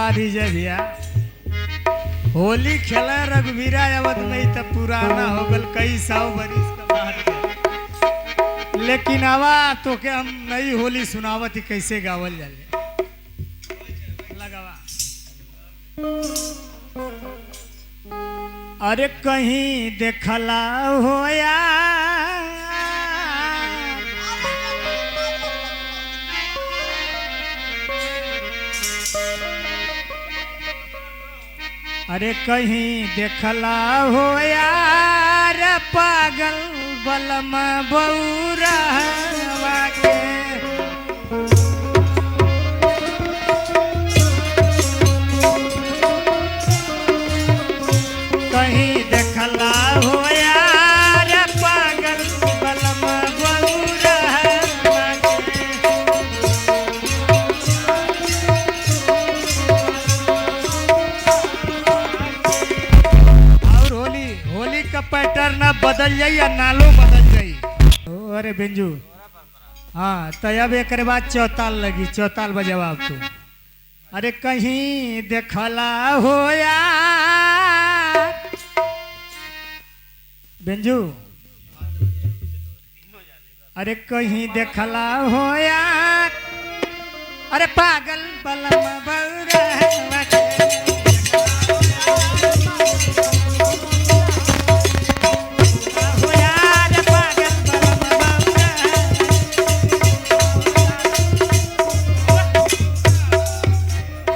बारी जय भैया होली खेला रघुवीरा आवत में तो पुराना हो गल कई साल बरिस का बात। लेकिन आवा तो के हम नई होली सुनावत ही कैसे गावल जाले लगावा। अरे कहीं देखला होया अरे कहीं देखला हो यार पागल बलम बौरहवा के कहीं देखला हो यार पागल बलम बौरहवा के पैटर्न बदल जाई या नालो बदल जाई। अरे बेंजू हाँ तो अब एक बाद चौताल लगी चौताल बजावा आप तो। अरे कहीं देखला हो यार बेंजू अरे कहीं देखला हो यार अरे पागल बलम बौरहवा के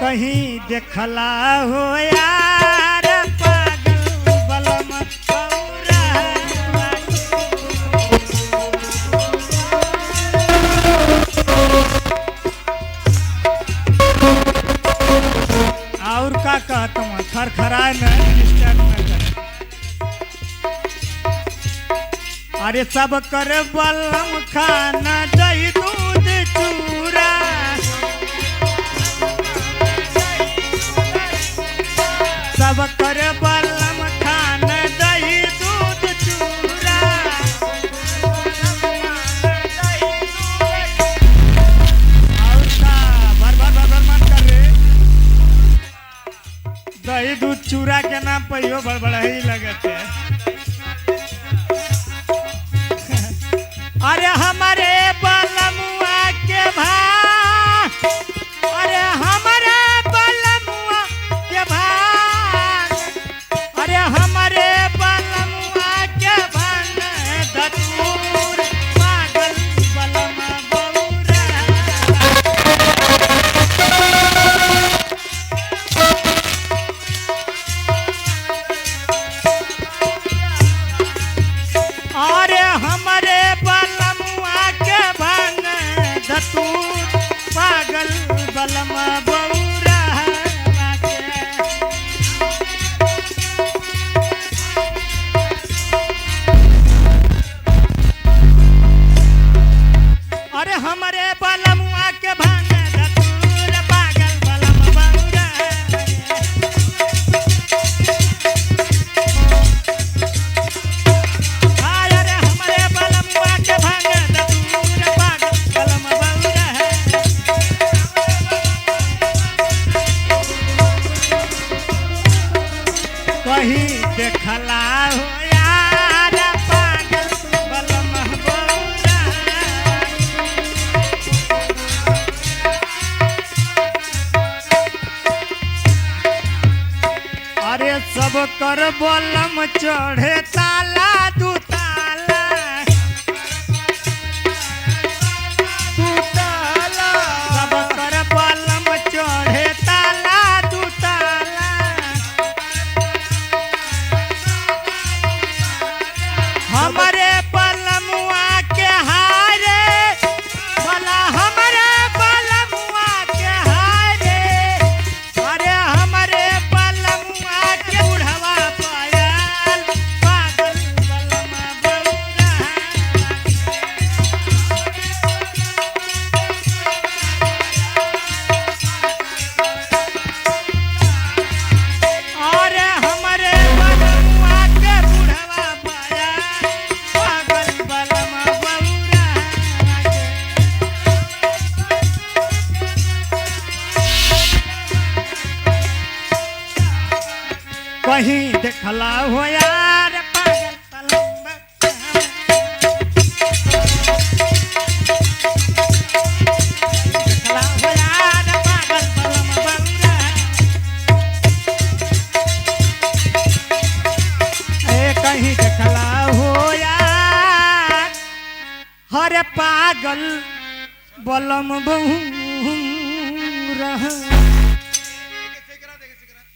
कहीं देखला हो यार पागल बलम बौरहवा और का कहता हूँ खरखराए में डिस्टर्ब न कर। अरे सब कर बलम खाना दही दूध चूरा सब कर बलम खान दही दूध चूरा और का भर मन कर रे दही दूध चूरा के नाम पर यो बड़बड़ा ही लगते। अरे हमारे बलमुआ के भाई अरे हमारे बलमुआ के भाई अरे हमारे बलमुआ के भांग धतूर पागल बलम बौरहवा अरे हमारे बलमुआ के भांग धतूर पागल बलम बौरहवा के अरे हमारे बलमुआ के भांग धतूर पागल बलम बौरहवा अरे हमारे बलमुआ के भांग धतूर पागल बलम बौरहवा कहीं देखला हो यार पागल बलम बौरहवा अरे सब कर बलम चढ़े ताला दू ताला सब कर बलम चढ़े ताला दू ताला हमारे बलमुआ के हारे भला हमारे बलमुआ के हारे अरे हमारे बलमुआ के बुढ़वा पायल पागल कहीं देखला हो यार पागल पलंग देखला हो यार पागल पलंग बंगा कहीं देखला हो यार हर पागल बलम बहु रहा